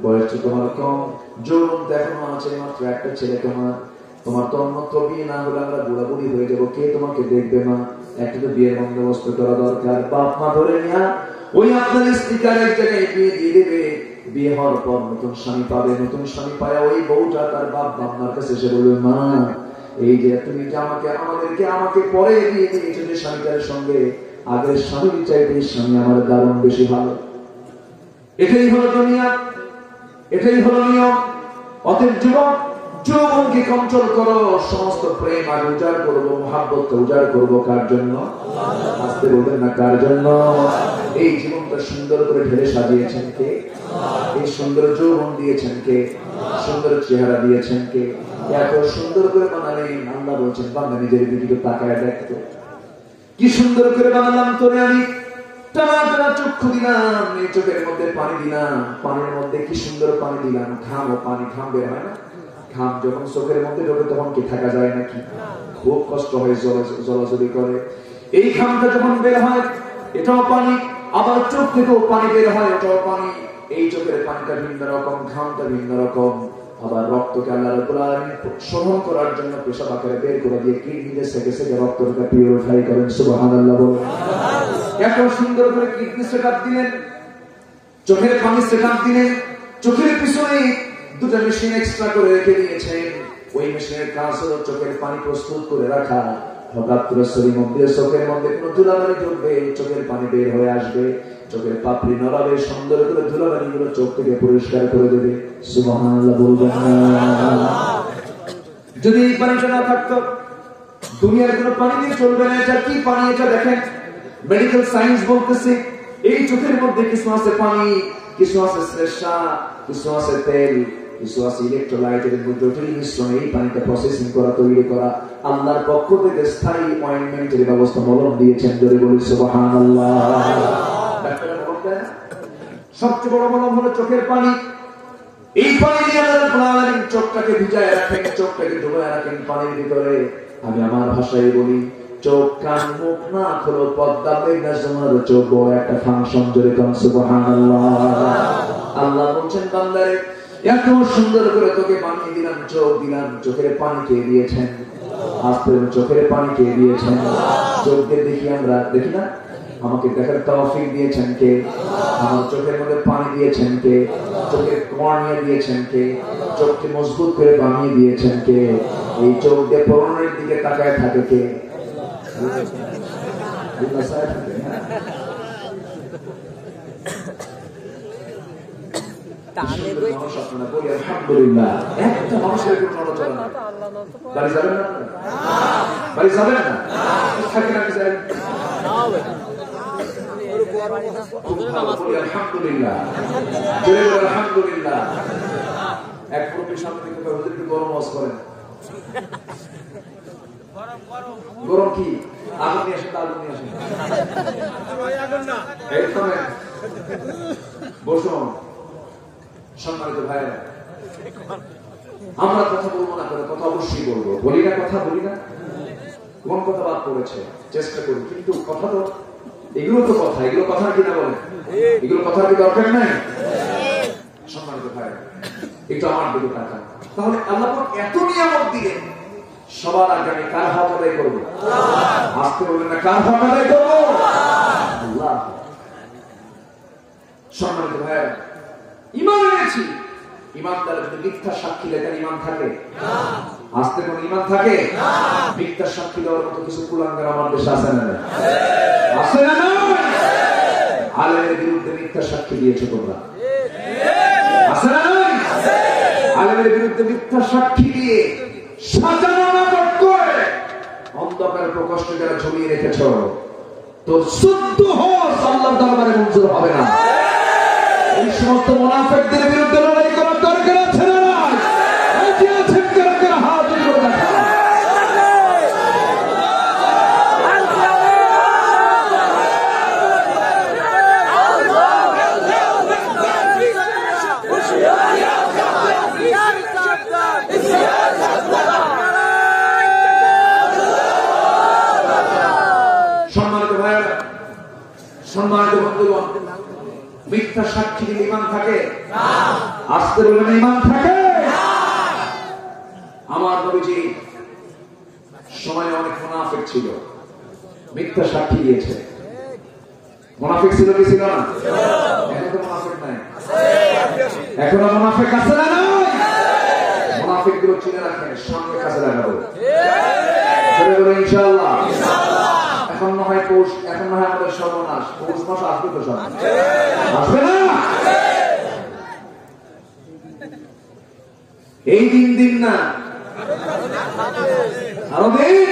বয়স তো তোমার কম, যৌবন তো এখনো আছে, মাত্র একটা ছেলে তোমার তো অন্যত্র বিয়ে না হলে আমরা বুড়া বুড়ি হয়ে যাবো, কে তোমাকে দেখবে মা? একটা তো বিয়ের বন্দোবস্ত করা দরকার। বাপ মা ধরে নিয়া ওই আপনার স্ত্রীকার এক জায়গায় বিয়ে দিয়ে দেবে। বিয়ে হওয়ার পর নতুন স্বামী পাবে, নতুন স্বামী পায় ওই বউটা তার বাপ মার কাছে এসে বলবে, মা এই যে তুমি যে আমাকে পরে বিয়ে দিয়েছো যে স্বামীটার সঙ্গে, আগের স্বামীর চাইতে এই স্বামী আমার দারুণ বেশি ভালো। এটাই হলো দুনিয়া, এটাই হলো নিয়ম। অতএব যুবক, যৌবনকে কন্ট্রোল করো। সমস্ত প্রেম আর উজাড় করবো, মহাব্বতকে উজাড় করবো কার জন্য? আসতে বলবেন না কার জন্য? এই জীবনটা সুন্দর করে ঢেলে সাজিয়েছেন কে? এই সুন্দর যৌবন দিয়েছেন কে? সুন্দর চেহারা দিয়েছেন কে? এত সুন্দর করে বানালেন, আল্লাহ বলছেন বান্দা নিজের দিকে তাকায় দেখতো, কি সুন্দর করে বানালাম তোরে আমি, টানা টানা চক্ষু দিলাম, এই চোখের মধ্যে পানি দিলাম, পানির মধ্যে কি সুন্দর পানি দিলাম, ঘাম ও পানি, ঘাম বের হয় না? ঘাম যখন চোখের মধ্যে ঢোকে তখন কি থাকা যায় নাকি? খুব কষ্ট হয়, জলাজলি করে। এই ঘামটা যখন বের হয় এটাও পানি, আবার চোখ থেকেও পানি বের হয়, এটাও পানি। এই চোখের পানিটা ভিন্ন রকম, ঘামটা ভিন্ন রকম। আবার রক্তকে আল্লাহ রাব্বুল আলামিন শোধন করার জন্য পেশাব আকারে বের করে দিয়ে কিডনিতে সেকে সেকে রক্তটাকে পিউরিফাই করেন। সুবহানাল্লাহ বলেন। এত সুন্দর করে কিডনি সেটআপ দিলেন, চোখের পানি সেটআপ দিলেন, চোখের পিছনে 2টা মেশিন এক্সট্রা করে রেখে দিয়েছেন। ওই মেশিনের কাজ হলো চোখের পানি প্রস্তুত করে রাখা। হঠাৎ করে শরীর মধ্যে, চোখের মধ্যে কোনো ধুলাবালি ঢুকবে, চোখের পানি বের হয়ে আসবে, চোখের পাপড়ি নড়াবে, সুন্দর করে ধুলাবালি গুলো চোখ থেকে পরিষ্কার করে দেবে। সুবহানাল্লাহ বলবেন না? যদি এই পানিটা না থাকতো, দুনিয়ার কোনো পানি দিয়ে চলবে না। এটা কি পানি? এটা দেখেন, মেডিকেল সায়েন্স বলতেছে এই চোখের মধ্যে কিছু আছে পানি, কিছু আছে শ্লেষ্মা, কিছু আছে তেল, কিছু আছে ইলেকট্রোলাইটের জটিল মিশ্রণ। এই পানিটা প্রসেসিং করা, তৈরি করা, আল্লাহর পক্ষ থেকে স্থায়ী অয়েন্টমেন্টের ব্যবস্থা, মলম দিয়েছেন। জোরে বলি সুবহানাল্লাহ। সবচেয়ে বড় মলম হলো চোখের পানি। এই পানি দিয়ে আল্লাহ রাব্বুল আলামিন চোখটাকে ভিজায় রাখেন, চোখটাকে ডুবায় রাখেন পানির ভিতরে। আমি আমার ভাষায় বলি, চোখ কান মুখ নাক হলো পদ্মা মেঘনা যমুনার চোখ, বড় একটা ফাংশন। জোরে কোন সুবহানাল্লাহ। আল্লাহ বলছেন, বান্দারে এত সুন্দর করে তোকে বানিয়ে দিলাম, চোখ দিলাম, চোখের পানি কে দিয়েছেন? আস্তে চোখের পানি কে দিয়েছেন? চোখকে দেখি আমরা, দেখি না? আমাকে দেখার তৌফিক দিয়েছেন কে? আমার চোখের মধ্যে পানি দিয়েছেন কে? চোখের কর্নিয়া দিয়েছেন কে? চোখকে মজবুত করে বানিয়ে দিয়েছেন কে? এই চোখ দিয়ে পরনের দিকে তাকায় থাকে কে? আলহামদুলিল্লাহ, একটা মানুষের কোনো নড়াচড়া না। বাড়ি যাবেন না? বাড়ি যাবেন না? থাকেন আগে যাই। আলহামদুলিল্লাহ, আলহামদুলিল্লাহ। এক প্রফেশন থেকে হুজুরকে গরম ওয়াজ করেন, গরম কি আগুন নিয়ে আসেন, আগুন নিয়ে আসেন। এইখানে বসুন সম্মানিত ভাইরা, আমরা কথা বলবো না করে কথা অবশ্যই বলবো, বলি না কথা বলি না, কোন কথা বাদ পড়েছে চেষ্টা করি, কিন্তু কথা তো এগুলো তো কথা, এগুলো কথা কিনা বলেন, এগুলো কথার কি দরকার নাই? সম্মানিত ভাইরা একটু আমার দিকে তাকান। তাহলে আল্লাহ পাক এত নিয়ামত দিলেন, সবার আগে আমি কার হক আদায় করবো? আসতে বলবেন না, কার হক আদায় করবো? আল্লাহ। সম্মানিত ভাইরা, ঈমান এনেছি, ঈমানদার যদি মিথ্যা সাক্ষী দেয় তার ঈমান থাকে? আসতে কোন ঈমান থাকে? মিথ্যা সাক্ষী দেওয়ার মতো কিছু কুলাঙ্গার আমার দেশে আছে না? আছে না? আলেমের বিরুদ্ধে মিথ্যা সাক্ষী দিয়েছো তোমরা, আছে না? আলেমের বিরুদ্ধে মিথ্যা সাক্ষী দিয়ে সাজানো নাটক করে অন্ধকার প্রকোষ্ঠে যারা ঝুলিয়ে রেখেছ, তোর শুদ্ধ হস আল্লাহর দরবারে মঞ্জুর হবে না। এই সমস্ত মুনাফিকদের বিরুদ্ধে লড়াই করার দরকার আছে না? রাজি আছেন কারা কারা? হাত তুলে দেখা। সম্মানিত ভাইয়েরা, সম্মানিত বন্ধুগণ, মিথ্যা সাক্ষী দিলে ঈমান থাকে? আসতে বলবেন ঈমান থাকে? আমার নবীজি সময় অনেক মুনাফিক ছিল, মিথ্যা সাক্ষী দিয়েছে। মুনাফিক ছিল কি ছিল না? এখন তো মুনাফিক নাই, এখনো মুনাফিক আছে না? মুনাফিক গুলো চিনে রাখেন, সামনে কাছে লাগাবো ইনশাআল্লাহ। এখন না হয় পৌষ, এখন না হয় আমাদের সর্বনাশ, পৌষ মাস আসবে তো, সব আসবে না? এই দিন না, আরো দিন,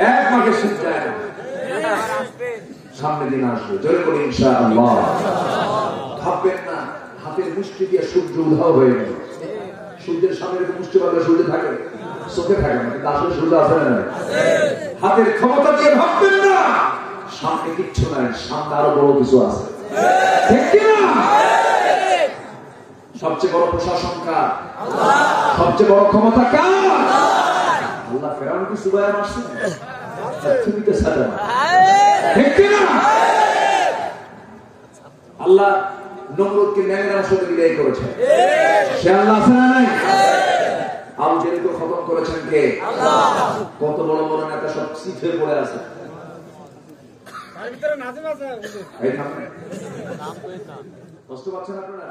এক মাসের শীত যায় না, সামনে দিন আসবে, জোরে করে ইনশাআল্লাহ। ভাববেন না হাতের মুষ্টি দিয়ে সূর্য উধাও হয়ে গেল। সূর্যের সামনে মুষ্টি পারলে সূর্য থাকে, চোখে থাকে না, কিন্তু আসলে সূর্য আছে না? হাতের ক্ষমতা দিয়ে ভাববেন না সামনে কিচ্ছু নাই, সামনে আরো বড় কিছু আছে, ঠিক কিনা? সবচেয়ে বড় প্রশাসন কার? সবচেয়ে বড় ক্ষমতা কার? আল্লাহ। ফেরাউন কি সুবাইয়া মারছে? পৃথিবীতে সাজা, ঠিক কিনা? আল্লাহ নমরুদকে ন্যায়ের রাষ্ট্র বিদায় করেছে, সে আল্লাহ আছে না নাই? আবু জেহেলকে খতম করেছেন কে? আল্লাহ। কত বড় বড় নেতা সব সিথে পড়ে আছে, কষ্ট পাচ্ছেন আপনারা?